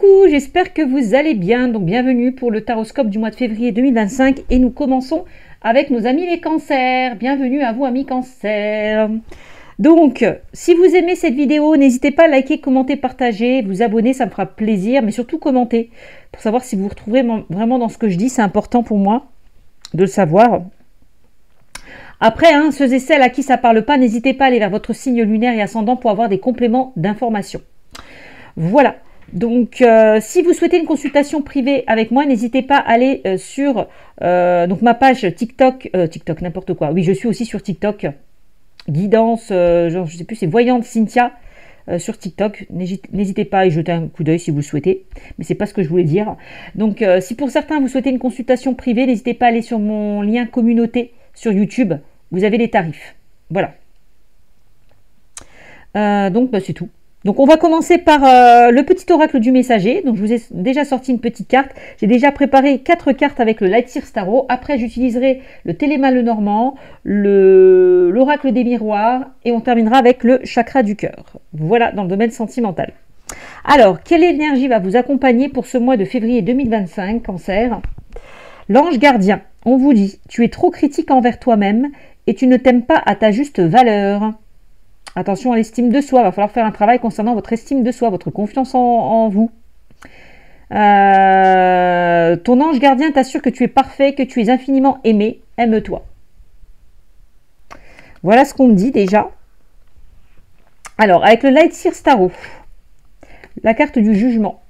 Coucou, j'espère que vous allez bien. Donc bienvenue pour le taroscope du mois de février 2025 et nous commençons avec nos amis les cancers. Bienvenue à vous amis cancers. Donc si vous aimez cette vidéo, n'hésitez pas à liker, commenter, partager, vous abonner, ça me fera plaisir, mais surtout commenter pour savoir si vous vous retrouvez vraiment dans ce que je dis. C'est important pour moi de le savoir. Après, ceux et celles à qui ça ne parle pas, n'hésitez pas à aller vers votre signe lunaire et ascendant pour avoir des compléments d'information. Voilà. Donc, si vous souhaitez une consultation privée avec moi, n'hésitez pas à aller sur donc ma page TikTok, n'importe quoi. Oui, je suis aussi sur TikTok. Guidance, genre, je sais plus, c'est Voyante Cynthia sur TikTok. N'hésitez pas à y jeter un coup d'œil si vous le souhaitez. Mais c'est pas ce que je voulais dire. Donc, si pour certains vous souhaitez une consultation privée, n'hésitez pas à aller sur mon lien communauté sur YouTube. Vous avez les tarifs. Voilà. Donc, c'est tout. Donc on va commencer par le petit oracle du messager. Donc je vous ai déjà sorti une petite carte. J'ai déjà préparé 4 cartes avec le Light Seers Tarot. Après j'utiliserai le Téléma Lenormand, l'oracle des miroirs et on terminera avec le chakra du cœur. Voilà dans le domaine sentimental. Alors quelle énergie va vous accompagner pour ce mois de février 2025, Cancer? L'ange gardien, on vous dit, tu es trop critique envers toi-même et tu ne t'aimes pas à ta juste valeur. Attention à l'estime de soi, il va falloir faire un travail concernant votre estime de soi, votre confiance en vous. Ton ange gardien t'assure que tu es parfait, que tu es infiniment aimé. Aime-toi. Voilà ce qu'on me dit déjà. Alors, avec le Light Seers Tarot, la carte du jugement,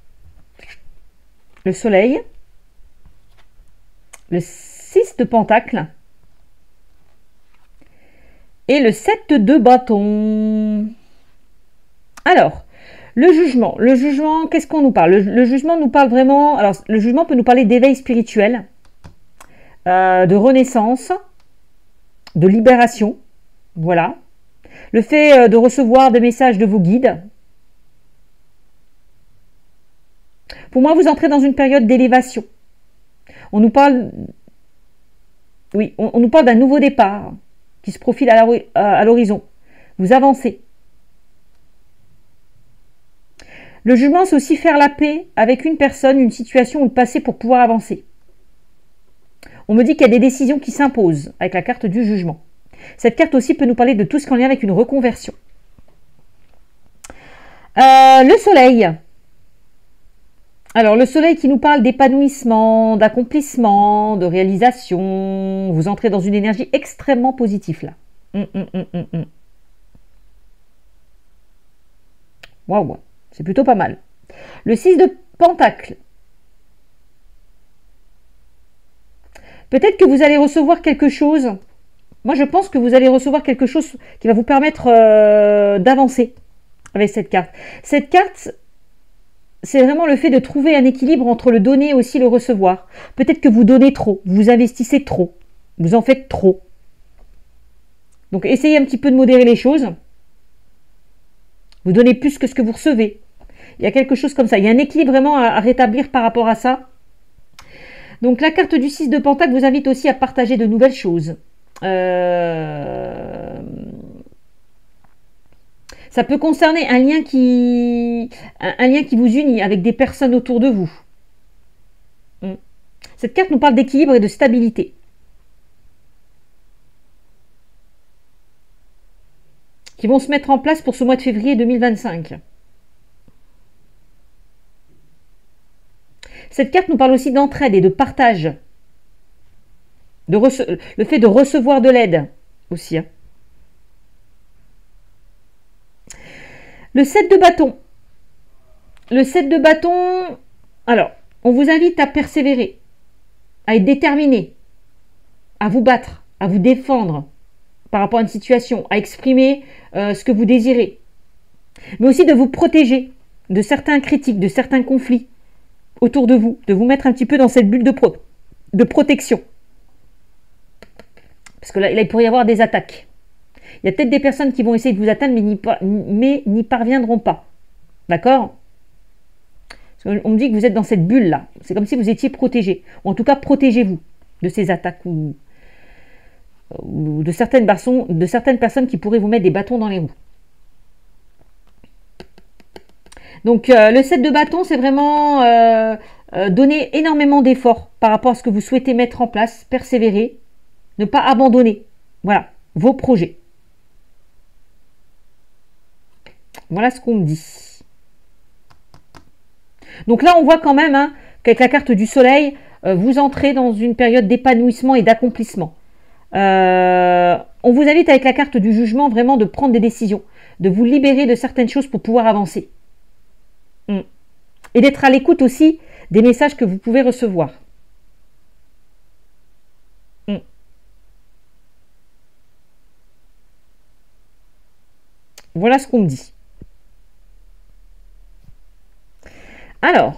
le soleil, le 6 de pentacle, et le 7 de bâton. Alors, le jugement, qu'est-ce qu'on nous parle? Le jugement nous parle vraiment... Alors, le jugement peut nous parler d'éveil spirituel, de renaissance, de libération. Voilà. Le fait de recevoir des messages de vos guides. Pour moi, vous entrez dans une période d'élévation. On nous parle... Oui, on nous parle d'un nouveau départ qui se profile à l'horizon. Vous avancez. Le jugement, c'est aussi faire la paix avec une personne, une situation ou le passé pour pouvoir avancer. On me dit qu'il y a des décisions qui s'imposent avec la carte du jugement. Cette carte aussi peut nous parler de tout ce qui est en lien avec une reconversion. Le soleil. Alors, le soleil qui nous parle d'épanouissement, d'accomplissement, de réalisation. Vous entrez dans une énergie extrêmement positive là. Waouh, c'est plutôt pas mal. Le 6 de pentacle. Peut-être que vous allez recevoir quelque chose. Moi, je pense que vous allez recevoir quelque chose qui va vous permettre d'avancer avec cette carte. Cette carte... c'est vraiment le fait de trouver un équilibre entre le donner et aussi le recevoir. Peut-être que vous donnez trop, vous investissez trop, vous en faites trop. Donc essayez un petit peu de modérer les choses. Vous donnez plus que ce que vous recevez. Il y a quelque chose comme ça. Il y a un équilibre vraiment à rétablir par rapport à ça. Donc la carte du 6 de pentacle vous invite aussi à partager de nouvelles choses. Ça peut concerner un lien qui vous unit avec des personnes autour de vous. Cette carte nous parle d'équilibre et de stabilité. Qui vont se mettre en place pour ce mois de février 2025. Cette carte nous parle aussi d'entraide et de partage. Le fait de recevoir de l'aide aussi. Le 7 de bâton. Le 7 de bâton, alors, on vous invite à persévérer, à être déterminé, à vous battre, à vous défendre par rapport à une situation, à exprimer ce que vous désirez. Mais aussi de vous protéger de certains critiques, de certains conflits autour de vous mettre un petit peu dans cette bulle de protection. Parce que là, il pourrait y avoir des attaques. Il y a peut-être des personnes qui vont essayer de vous atteindre, mais n'y parviendront pas. D'accord? On me dit que vous êtes dans cette bulle-là. C'est comme si vous étiez protégé. Ou en tout cas, protégez-vous de ces attaques ou de certaines personnes qui pourraient vous mettre des bâtons dans les roues. Donc le 7 de bâton, c'est vraiment donner énormément d'efforts par rapport à ce que vous souhaitez mettre en place, persévérer, ne pas abandonner. Voilà, vos projets. Voilà ce qu'on me dit. Donc là, on voit quand même hein, qu'avec la carte du soleil, vous entrez dans une période d'épanouissement et d'accomplissement. On vous invite avec la carte du jugement vraiment de prendre des décisions, de vous libérer de certaines choses pour pouvoir avancer. Et d'être à l'écoute aussi des messages que vous pouvez recevoir. Voilà ce qu'on me dit. Alors,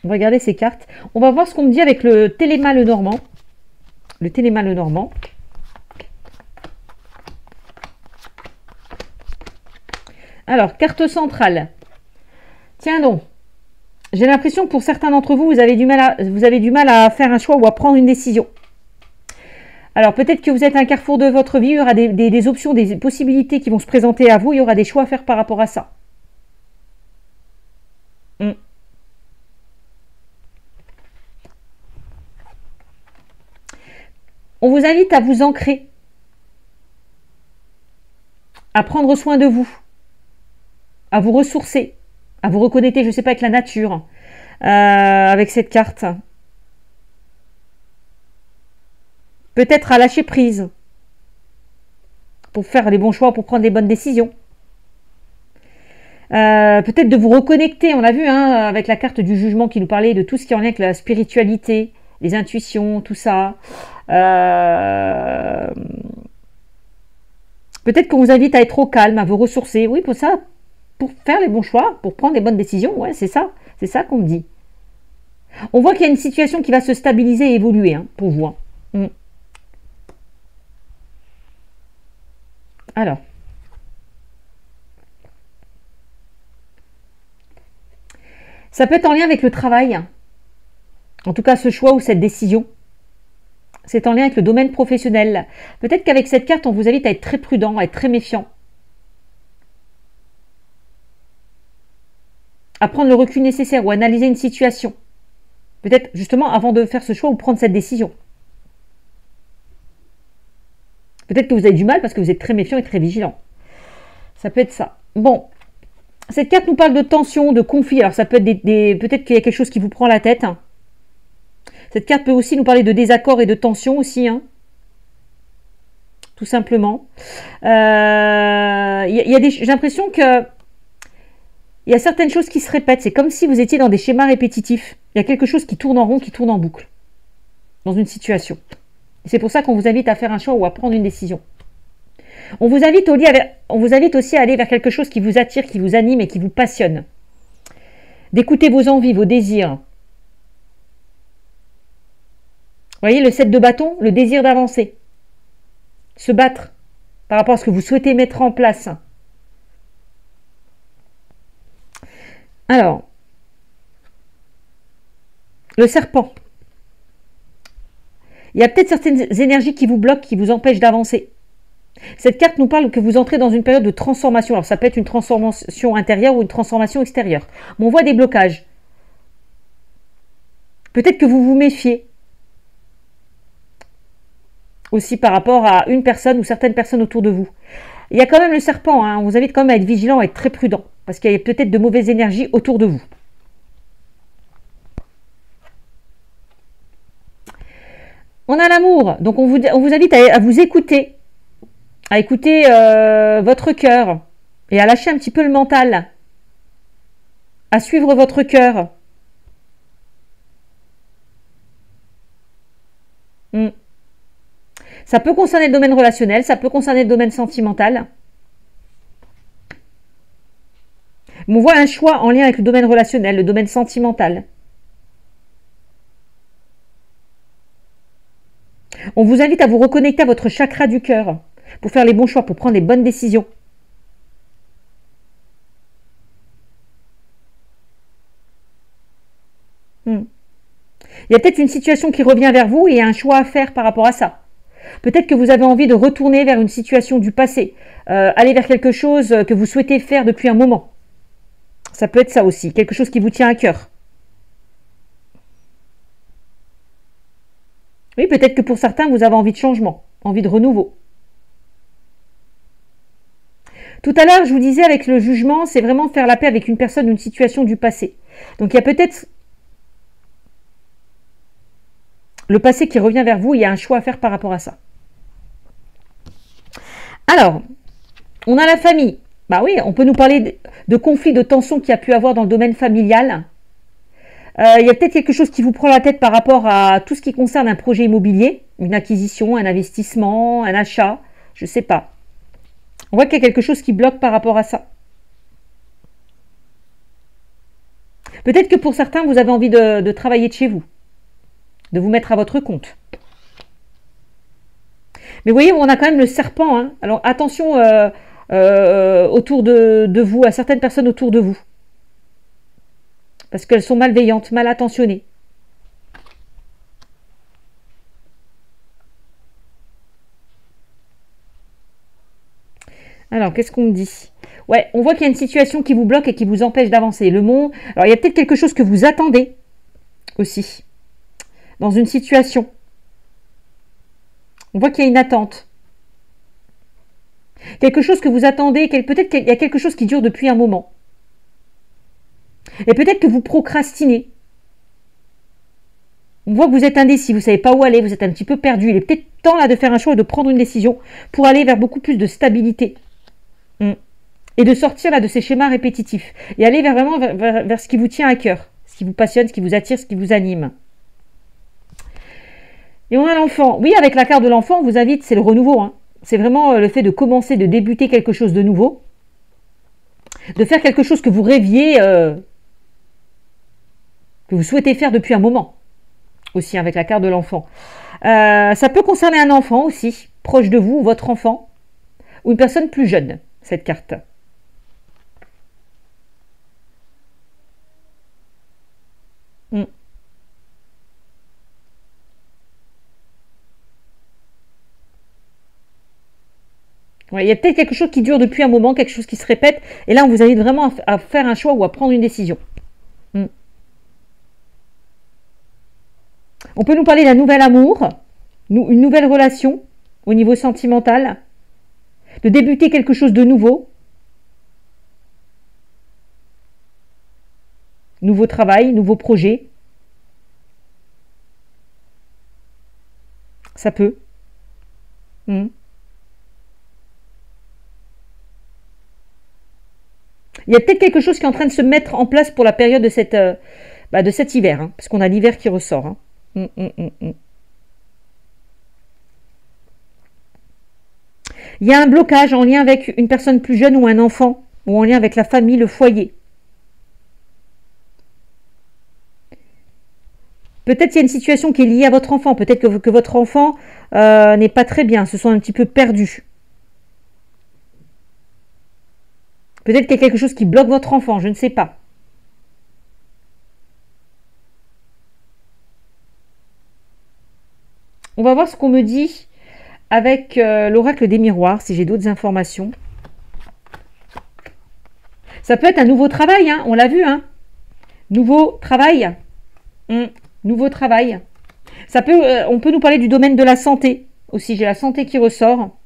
on va regarder ces cartes. On va voir ce qu'on me dit avec le Téléma le Normand. Le Téléma le Normand. Alors, carte centrale. Tiens donc, j'ai l'impression que pour certains d'entre vous, vous avez du mal à faire un choix ou à prendre une décision. Alors, peut-être que vous êtes à un carrefour de votre vie, il y aura des options, des possibilités qui vont se présenter à vous, il y aura des choix à faire par rapport à ça. On vous invite à vous ancrer, à prendre soin de vous, à vous ressourcer, à vous reconnecter, je ne sais pas, avec la nature, avec cette carte. Peut-être à lâcher prise pour faire les bons choix, pour prendre les bonnes décisions. Peut-être de vous reconnecter, on a vu hein, avec la carte du jugement qui nous parlait de tout ce qui est en lien avec la spiritualité, les intuitions, tout ça. Peut-être qu'on vous invite à être au calme, à vous ressourcer. Oui, pour ça, pour faire les bons choix, pour prendre les bonnes décisions. Ouais, c'est ça qu'on me dit. On voit qu'il y a une situation qui va se stabiliser et évoluer hein, pour vous. Hein. Alors. Ça peut être en lien avec le travail. En tout cas, ce choix ou cette décision. C'est en lien avec le domaine professionnel. Peut-être qu'avec cette carte, on vous invite à être très prudent, à être très méfiant. À prendre le recul nécessaire ou à analyser une situation. Peut-être justement avant de faire ce choix ou prendre cette décision. Peut-être que vous avez du mal parce que vous êtes très méfiant et très vigilant. Ça peut être ça. Bon, cette carte nous parle de tension, de conflit. Alors ça peut être peut-être qu'il y a quelque chose qui vous prend la tête. Cette carte peut aussi nous parler de désaccord et de tension aussi. Hein. Tout simplement. J'ai l'impression que il y a certaines choses qui se répètent. C'est comme si vous étiez dans des schémas répétitifs. Il y a quelque chose qui tourne en rond, qui tourne en boucle. Dans une situation. C'est pour ça qu'on vous invite à faire un choix ou à prendre une décision. On vous invite aussi à aller vers quelque chose qui vous attire, qui vous anime et qui vous passionne. D'écouter vos envies, vos désirs. Vous voyez, le 7 de bâton, le désir d'avancer. Se battre par rapport à ce que vous souhaitez mettre en place. Alors, le serpent. Il y a peut-être certaines énergies qui vous bloquent, qui vous empêchent d'avancer. Cette carte nous parle que vous entrez dans une période de transformation. Alors ça peut être une transformation intérieure ou une transformation extérieure. Mais on voit des blocages. Peut-être que vous vous méfiez. Aussi par rapport à une personne ou certaines personnes autour de vous. Il y a quand même le serpent. Hein. On vous invite quand même à être vigilant, à être très prudent. Parce qu'il y a peut-être de mauvaises énergies autour de vous. On a l'amour. Donc on vous invite à vous écouter. À écouter votre cœur et à lâcher un petit peu le mental, à suivre votre cœur. Ça peut concerner le domaine relationnel, ça peut concerner le domaine sentimental. Mais on voit un choix en lien avec le domaine relationnel, le domaine sentimental. On vous invite à vous reconnecter à votre chakra du cœur pour faire les bons choix, pour prendre les bonnes décisions. Il y a peut-être une situation qui revient vers vous et un choix à faire par rapport à ça. Peut-être que vous avez envie de retourner vers une situation du passé, aller vers quelque chose que vous souhaitez faire depuis un moment. Ça peut être ça aussi, quelque chose qui vous tient à cœur. Oui, peut-être que pour certains, vous avez envie de changement, envie de renouveau. Tout à l'heure, je vous disais, avec le jugement, c'est vraiment faire la paix avec une personne ou une situation du passé. Donc, il y a peut-être le passé qui revient vers vous, il y a un choix à faire par rapport à ça. Alors, on a la famille. Bah oui, on peut nous parler de conflits, de tensions qu'il y a pu avoir dans le domaine familial. Il y a peut-être quelque chose qui vous prend la tête par rapport à tout ce qui concerne un projet immobilier, une acquisition, un investissement, un achat, je ne sais pas. On voit qu'il y a quelque chose qui bloque par rapport à ça. Peut-être que pour certains, vous avez envie de travailler de chez vous, de vous mettre à votre compte. Mais vous voyez, on a quand même le serpent. Hein. Alors attention autour de vous, à certaines personnes autour de vous. Parce qu'elles sont malveillantes, mal attentionnées. Alors, qu'est-ce qu'on me dit? Ouais, on voit qu'il y a une situation qui vous bloque et qui vous empêche d'avancer. Le monde. Alors, il y a peut-être quelque chose que vous attendez aussi. Dans une situation. On voit qu'il y a une attente. Quelque chose que vous attendez, peut-être qu'il y a quelque chose qui dure depuis un moment. Et peut-être que vous procrastinez. On voit que vous êtes indécis, vous ne savez pas où aller, vous êtes un petit peu perdu. Il est peut-être temps là de faire un choix et de prendre une décision pour aller vers beaucoup plus de stabilité. Et de sortir là de ces schémas répétitifs. Et aller vraiment vers ce qui vous tient à cœur, ce qui vous passionne, ce qui vous attire, ce qui vous anime. Et on a l'enfant. Oui, avec la carte de l'enfant, on vous invite, c'est le renouveau. Hein. C'est vraiment le fait de commencer, de débuter quelque chose de nouveau. De faire quelque chose que vous rêviez, que vous souhaitez faire depuis un moment. Aussi, avec la carte de l'enfant. Ça peut concerner un enfant aussi, proche de vous, votre enfant, ou une personne plus jeune, cette carte. Ouais, il y a peut-être quelque chose qui dure depuis un moment, quelque chose qui se répète, et là on vous invite vraiment à faire un choix ou à prendre une décision. On peut nous parler d'un nouvel amour, une nouvelle relation au niveau sentimental, de débuter quelque chose de nouveau, nouveau travail, nouveau projet. Ça peut. Il y a peut-être quelque chose qui est en train de se mettre en place pour la période de cet hiver, hein, parce qu'on a l'hiver qui ressort. Hein. Il y a un blocage en lien avec une personne plus jeune ou un enfant, ou en lien avec la famille, le foyer. Peut-être qu'il y a une situation qui est liée à votre enfant, peut-être que votre enfant n'est pas très bien, se sent un petit peu perdu. Peut-être qu'il y a quelque chose qui bloque votre enfant, je ne sais pas. On va voir ce qu'on me dit avec l'oracle des miroirs, si j'ai d'autres informations. Ça peut être un nouveau travail, hein, on l'a vu. Hein. Nouveau travail. Nouveau travail. On peut nous parler du domaine de la santé aussi. J'ai la santé qui ressort.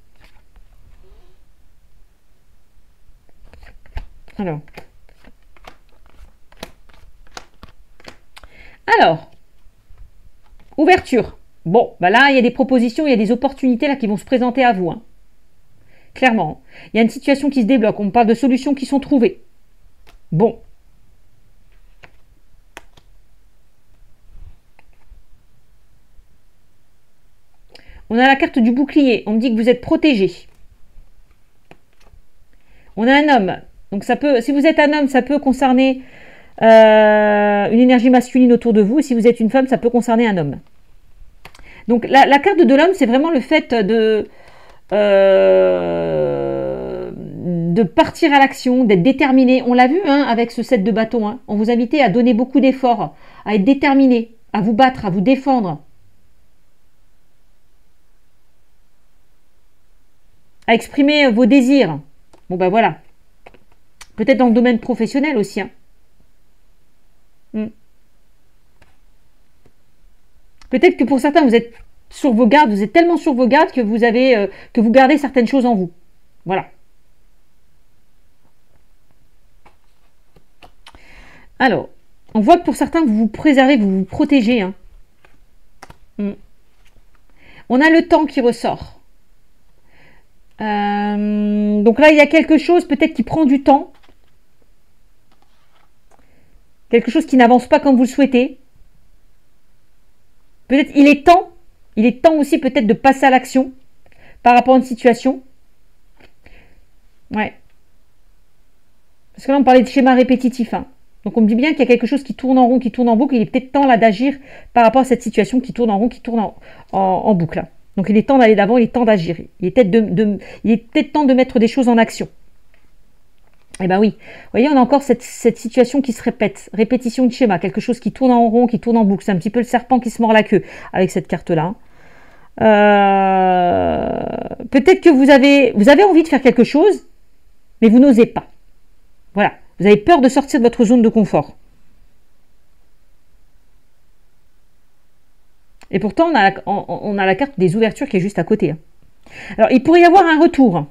Alors, ouverture. Bon, bah là, il y a des propositions, il y a des opportunités là qui vont se présenter à vous. Hein. Clairement. Il y a une situation qui se débloque. On parle de solutions qui sont trouvées. Bon. On a la carte du bouclier. On me dit que vous êtes protégé. On a un homme. Donc ça peut, si vous êtes un homme, ça peut concerner une énergie masculine autour de vous. Et si vous êtes une femme, ça peut concerner un homme. Donc la carte de l'homme, c'est vraiment le fait de partir à l'action, d'être déterminé. On l'a vu hein, avec ce set de bâtons. Hein. On vous invitait à donner beaucoup d'efforts, à être déterminé, à vous battre, à vous défendre. à exprimer vos désirs. Bon ben voilà. Peut-être dans le domaine professionnel aussi. Hein. Peut-être que pour certains, vous êtes sur vos gardes, vous êtes tellement sur vos gardes que vous gardez certaines choses en vous. Voilà. Alors, on voit que pour certains, vous vous préservez, vous vous protégez. Hein. On a le temps qui ressort. Donc là, il y a quelque chose peut-être qui prend du temps. Quelque chose qui n'avance pas comme vous le souhaitez. Peut-être il est temps aussi peut-être de passer à l'action par rapport à une situation. Ouais. Parce que là, on parlait de schéma répétitif. Hein. Donc on me dit bien qu'il y a quelque chose qui tourne en rond, qui tourne en boucle. Il est peut-être temps là d'agir par rapport à cette situation qui tourne en rond, qui tourne en boucle. Là. Donc il est temps d'aller d'avant, il est temps d'agir. Il est peut-être temps de mettre des choses en action. Eh bien oui, vous voyez, on a encore cette situation qui se répète, répétition de schéma, quelque chose qui tourne en rond, qui tourne en boucle. C'est un petit peu le serpent qui se mord la queue avec cette carte-là. Peut-être que vous avez envie de faire quelque chose, mais vous n'osez pas. Voilà, vous avez peur de sortir de votre zone de confort. Et pourtant, on a la carte des ouvertures qui est juste à côté. Alors, il pourrait y avoir un retour.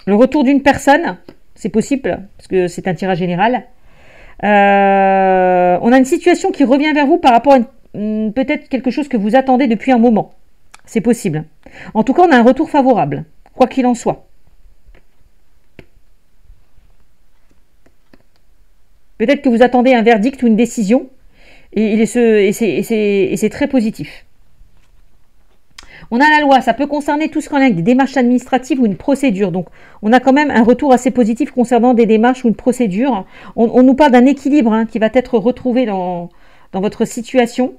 Le retour d'une personne, c'est possible, parce que c'est un tirage général. On a une situation qui revient vers vous par rapport à peut-être quelque chose que vous attendez depuis un moment. C'est possible. En tout cas, on a un retour favorable, quoi qu'il en soit. Peut-être que vous attendez un verdict ou une décision, et c'est très positif. On a la loi, ça peut concerner tout ce qu'on a avec des démarches administratives ou une procédure. Donc, on a quand même un retour assez positif concernant des démarches ou une procédure. On nous parle d'un équilibre qui va être retrouvé dans votre situation.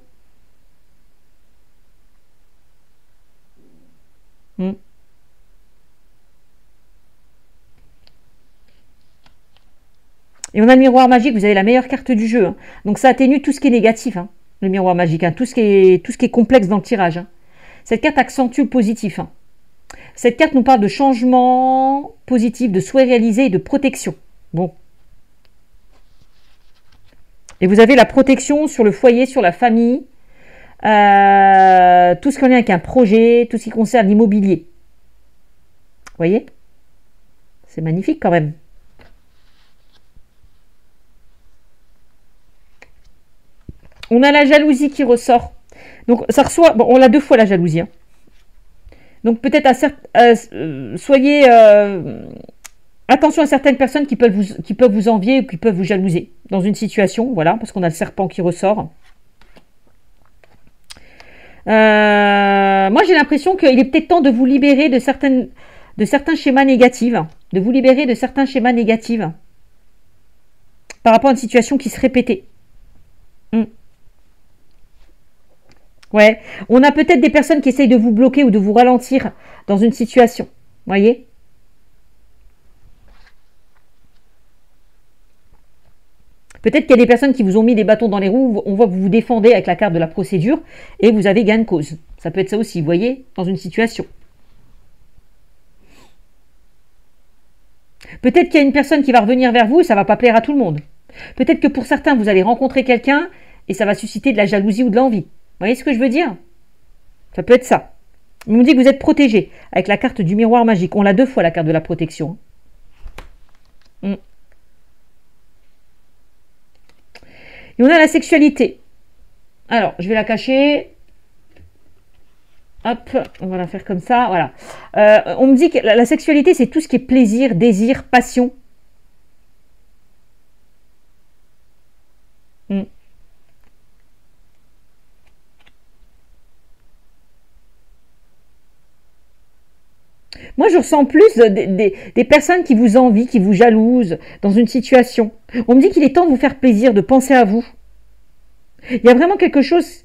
Et on a le miroir magique, vous avez la meilleure carte du jeu. Donc, ça atténue tout ce qui est négatif, le miroir magique, tout ce qui est complexe dans le tirage. Cette carte accentue le positif. Cette carte nous parle de changement positif, de souhait réalisé et de protection. Bon. Et vous avez la protection sur le foyer, sur la famille, tout ce qu'on a avec un projet, tout ce qui concerne l'immobilier. Vous voyez? C'est magnifique quand même. On a la jalousie qui ressort. Donc, ça reçoit... Bon, on l'a 2 fois, la jalousie. Donc, peut-être soyez... attention à certaines personnes qui peuvent vous envier ou qui peuvent vous jalouser dans une situation. Voilà, parce qu'on a le serpent qui ressort. Moi, j'ai l'impression qu'il est peut-être temps de vous libérer de certains schémas négatifs. De vous libérer de certains schémas négatifs. Par rapport à une situation qui se répétait. Ouais, on a peut-être des personnes qui essayent de vous bloquer ou de vous ralentir dans une situation. Voyez? Peut-être qu'il y a des personnes qui vous ont mis des bâtons dans les roues. On voit que vous vous défendez avec la carte de la procédure et vous avez gain de cause. Ça peut être ça aussi, vous voyez, dans une situation. Peut-être qu'il y a une personne qui va revenir vers vous et ça ne va pas plaire à tout le monde. Peut-être que pour certains, vous allez rencontrer quelqu'un et ça va susciter de la jalousie ou de l'envie. Vous voyez ce que je veux dire? Ça peut être ça. On nous dit que vous êtes protégé avec la carte du miroir magique. On l'a 2 fois, la carte de la protection. Et on a la sexualité. Alors, je vais la cacher. Hop, on va la faire comme ça. Voilà. On me dit que la sexualité, c'est tout ce qui est plaisir, désir, passion. Moi, je ressens plus des personnes qui vous envient, qui vous jalousent dans une situation. On me dit qu'il est temps de vous faire plaisir, de penser à vous. Il y a vraiment quelque chose...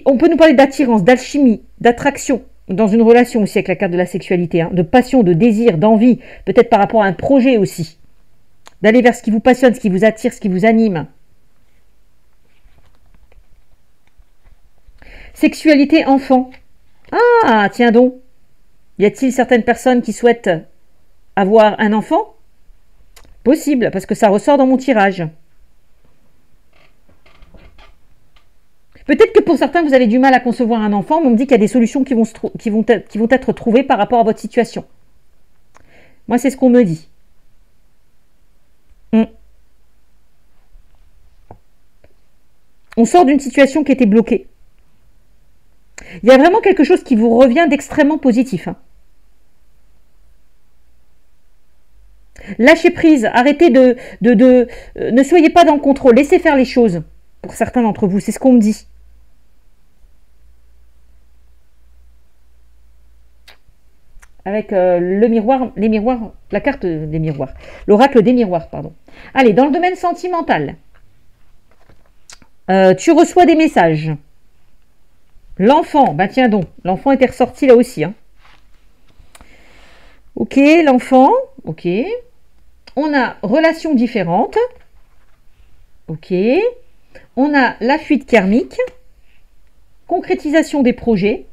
On peut nous parler d'attirance, d'alchimie, d'attraction dans une relation aussi avec la carte de la sexualité, de passion, de désir, d'envie, peut-être par rapport à un projet aussi. D'aller vers ce qui vous passionne, ce qui vous attire, ce qui vous anime. Sexualité enfant. Ah, tiens donc. Y a-t-il certaines personnes qui souhaitent avoir un enfant? Possible, parce que ça ressort dans mon tirage. Peut-être que pour certains, vous avez du mal à concevoir un enfant, mais on me dit qu'il y a des solutions qui vont être trouvées par rapport à votre situation. Moi, c'est ce qu'on me dit. On sort d'une situation qui était bloquée. Il y a vraiment quelque chose qui vous revient d'extrêmement positif. Lâchez prise, arrêtez ne soyez pas dans le contrôle, laissez faire les choses. Pour certains d'entre vous, c'est ce qu'on me dit. Avec le miroir, les miroirs, la carte des miroirs, l'oracle des miroirs, pardon. Allez, dans le domaine sentimental, tu reçois des messages. L'enfant, bah tiens donc, l'enfant était ressorti là aussi. Ok, l'enfant, ok. On a relations différentes. Ok. On a la fuite karmique. Concrétisation des projets.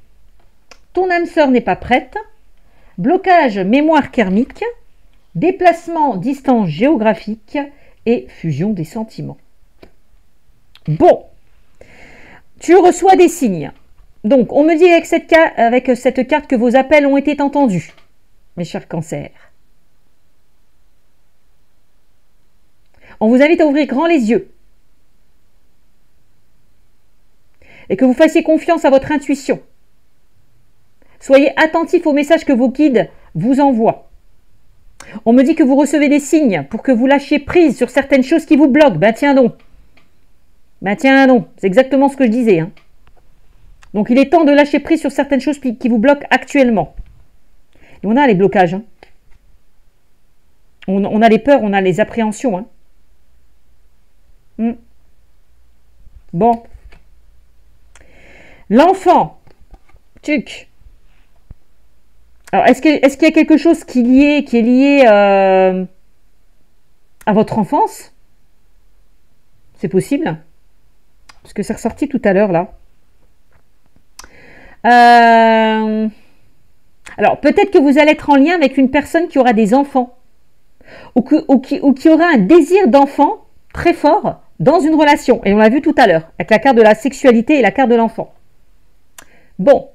Ton âme sœur n'est pas prête. Blocage mémoire karmique. Déplacement distance géographique. Et fusion des sentiments. Bon. Tu reçois des signes. Donc, on me dit avec cette carte que vos appels ont été entendus, mes chers cancers. On vous invite à ouvrir grand les yeux et que vous fassiez confiance à votre intuition. Soyez attentifs aux messages que vos guides vous envoient. On me dit que vous recevez des signes pour que vous lâchiez prise sur certaines choses qui vous bloquent. Ben tiens donc. Ben tiens donc. C'est exactement ce que je disais. Donc il est temps de lâcher prise sur certaines choses qui vous bloquent actuellement. Et on a les blocages. On a les peurs, on a les appréhensions. Bon. L'enfant. Tuc. Alors, est-ce qu'il y a quelque chose qui est lié à votre enfance? C'est possible. Parce que c'est ressorti tout à l'heure, là. Alors, peut-être que vous allez être en lien avec une personne qui aura des enfants. Ou qui aura un désir d'enfant très fort dans une relation. Et on l'a vu tout à l'heure, avec la carte de la sexualité et la carte de l'enfant. Bon.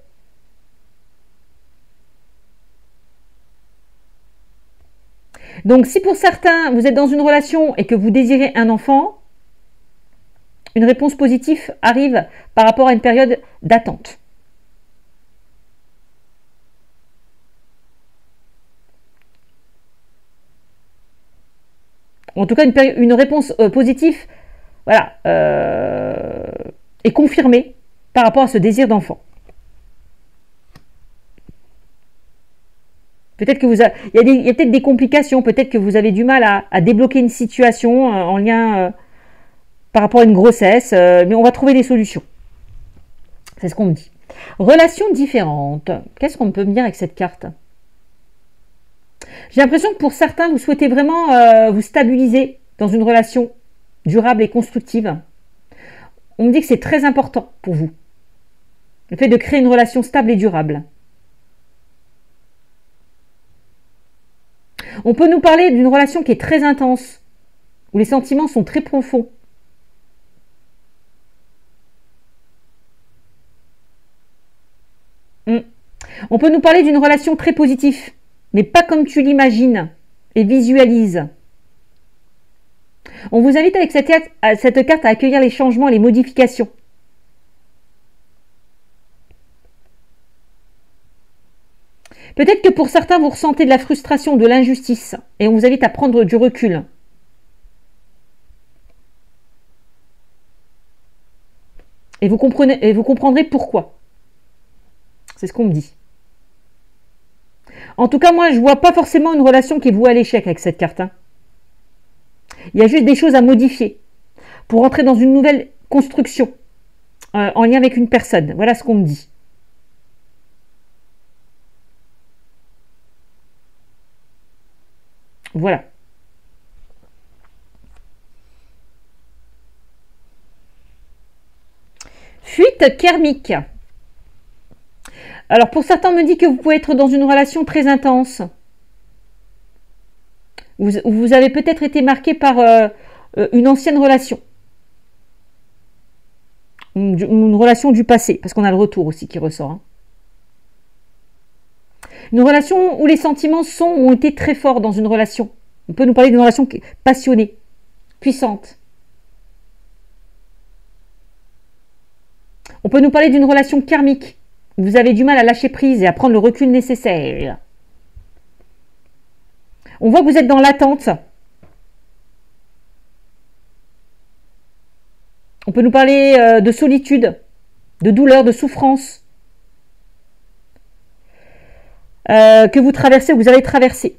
Donc, si pour certains, vous êtes dans une relation et que vous désirez un enfant, une réponse positive arrive par rapport à une période d'attente. En tout cas, une réponse positive, voilà, est confirmée par rapport à ce désir d'enfant. Peut-être que il y a peut-être des complications, peut-être que vous avez du mal à débloquer une situation en lien par rapport à une grossesse, mais on va trouver des solutions. C'est ce qu'on me dit. Relations différentes. Qu'est-ce qu'on peut me dire avec cette carte? J'ai l'impression que pour certains, vous souhaitez vraiment vous stabiliser dans une relation durable et constructive. On me dit que c'est très important pour vous. Le fait de créer une relation stable et durable. On peut nous parler d'une relation qui est très intense, où les sentiments sont très profonds. On peut nous parler d'une relation très positive, mais pas comme tu l'imagines et visualises. On vous invite avec cette carte à accueillir les changements et les modifications. Peut-être que pour certains, vous ressentez de la frustration, de l'injustice, et on vous invite à prendre du recul. Et vous comprendrez pourquoi. C'est ce qu'on me dit. En tout cas, moi, je ne vois pas forcément une relation qui est vouée à l'échec avec cette carte. Il y a juste des choses à modifier pour entrer dans une nouvelle construction en lien avec une personne. Voilà ce qu'on me dit. Voilà. Fuite karmique. Alors pour certains, on me dit que vous pouvez être dans une relation très intense. Vous avez peut-être été marqué par une ancienne relation. Une relation du passé, parce qu'on a le retour aussi qui ressort. Hein. Une relation où les sentiments ont été très forts dans une relation. On peut nous parler d'une relation passionnée, puissante. On peut nous parler d'une relation karmique. Vous avez du mal à lâcher prise et à prendre le recul nécessaire. On voit que vous êtes dans l'attente. On peut nous parler de solitude, de douleur, de souffrance que vous traversez ou vous avez traversé.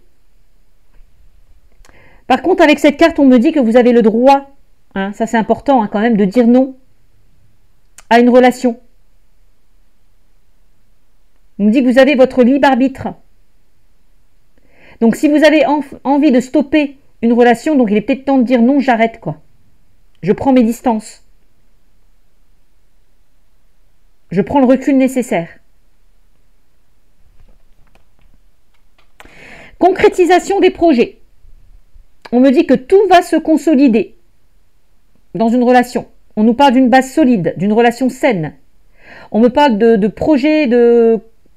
Par contre, avec cette carte, on me dit que vous avez le droit, hein, ça c'est important hein, quand même, de dire non à une relation. On me dit que vous avez votre libre arbitre. Donc si vous avez envie de stopper une relation, donc il est peut-être temps de dire non, j'arrête quoi. Je prends mes distances. Je prends le recul nécessaire. Concrétisation des projets. On me dit que tout va se consolider dans une relation. On nous parle d'une base solide, d'une relation saine. On me parle de projets,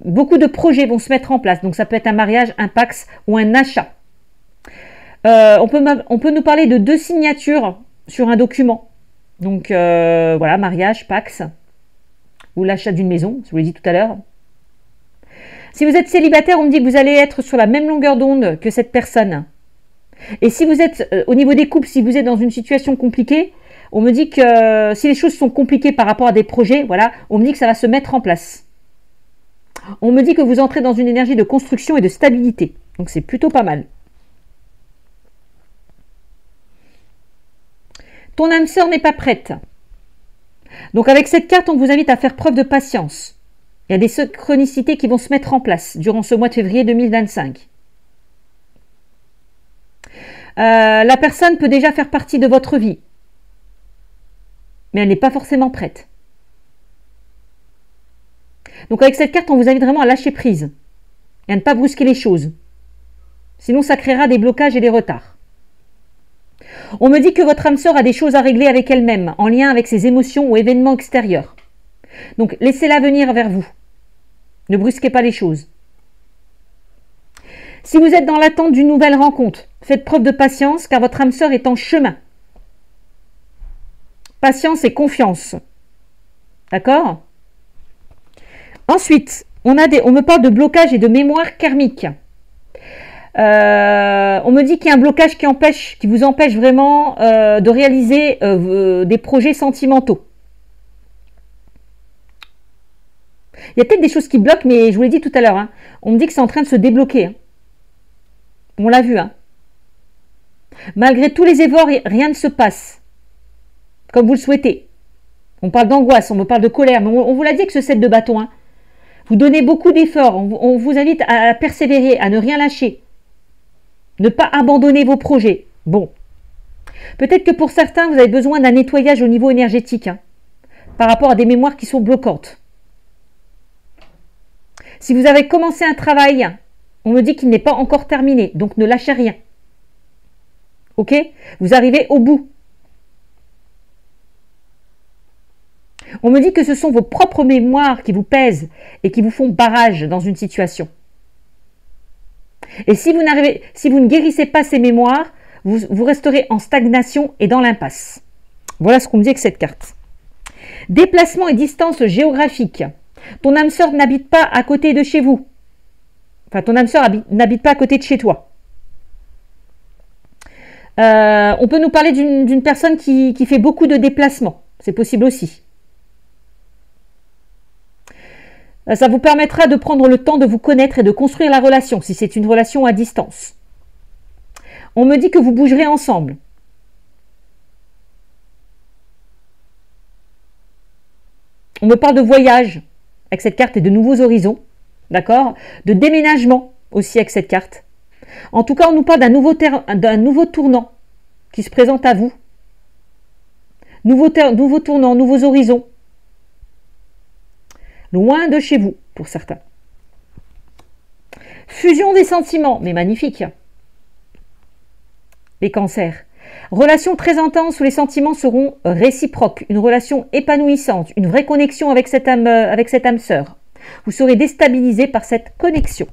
beaucoup de projets vont se mettre en place. Donc ça peut être un mariage, un pax ou un achat. On peut nous parler de 2 signatures sur un document. Donc voilà, mariage, pax ou l'achat d'une maison, je vous l'ai dit tout à l'heure. Si vous êtes célibataire, on me dit que vous allez être sur la même longueur d'onde que cette personne. Et si vous êtes, au niveau des couples, si vous êtes dans une situation compliquée, on me dit que si les choses sont compliquées par rapport à des projets, voilà, on me dit que ça va se mettre en place. On me dit que vous entrez dans une énergie de construction et de stabilité. Donc c'est plutôt pas mal. Ton âme sœur n'est pas prête. Donc avec cette carte, on vous invite à faire preuve de patience. Il y a des synchronicités qui vont se mettre en place durant ce mois de février 2025. La personne peut déjà faire partie de votre vie, mais elle n'est pas forcément prête. Donc avec cette carte, on vous invite vraiment à lâcher prise et à ne pas brusquer les choses. Sinon, ça créera des blocages et des retards. On me dit que votre âme sœur a des choses à régler avec elle-même, en lien avec ses émotions ou événements extérieurs. Donc, laissez-la venir vers vous. Ne brusquez pas les choses. Si vous êtes dans l'attente d'une nouvelle rencontre, faites preuve de patience car votre âme sœur est en chemin. Patience et confiance. D'accord ? Ensuite, on me parle de blocage et de mémoire karmique. On me dit qu'il y a un blocage qui vous empêche vraiment de réaliser des projets sentimentaux. Il y a peut-être des choses qui bloquent, mais je vous l'ai dit tout à l'heure, hein, on me dit que c'est en train de se débloquer. Hein. On l'a vu. Hein. Malgré tous les efforts, rien ne se passe comme vous le souhaitez. On parle d'angoisse, on me parle de colère, mais on vous l'a dit avec ce 7 de bâton. Hein. Vous donnez beaucoup d'efforts, on vous invite à persévérer, à ne rien lâcher. Ne pas abandonner vos projets. Bon. Peut-être que pour certains, vous avez besoin d'un nettoyage au niveau énergétique, hein, par rapport à des mémoires qui sont bloquantes. Si vous avez commencé un travail, on me dit qu'il n'est pas encore terminé, donc ne lâchez rien. Ok ? Vous arrivez au bout. On me dit que ce sont vos propres mémoires qui vous pèsent et qui vous font barrage dans une situation. Et si vous ne guérissez pas ces mémoires, vous resterez en stagnation et dans l'impasse. Voilà ce qu'on me dit avec cette carte. Déplacement et distance géographique. Ton âme sœur n'habite pas à côté de chez vous. Enfin, ton âme sœur n'habite pas à côté de chez toi. On peut nous parler d'une personne qui fait beaucoup de déplacements. C'est possible aussi. Ça vous permettra de prendre le temps de vous connaître et de construire la relation, si c'est une relation à distance. On me dit que vous bougerez ensemble. On me parle de voyage avec cette carte et de nouveaux horizons, d'accord ? De déménagement aussi avec cette carte. En tout cas, on nous parle d'un nouveau tournant qui se présente à vous. Nouveau tournant, nouveaux horizons. Loin de chez vous, pour certains. Fusion des sentiments, mais magnifique. Les cancers. Relation très intense où les sentiments seront réciproques. Une relation épanouissante, une vraie connexion avec cette âme sœur. Vous serez déstabilisé par cette connexion.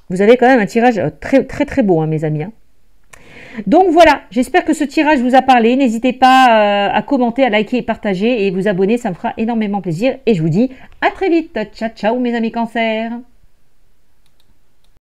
Vous avez quand même un tirage très très très beau, hein, mes amis. Hein. Donc voilà, j'espère que ce tirage vous a parlé. N'hésitez pas à commenter, à liker et partager et vous abonner, ça me fera énormément plaisir. Et je vous dis à très vite. Ciao, ciao mes amis cancers.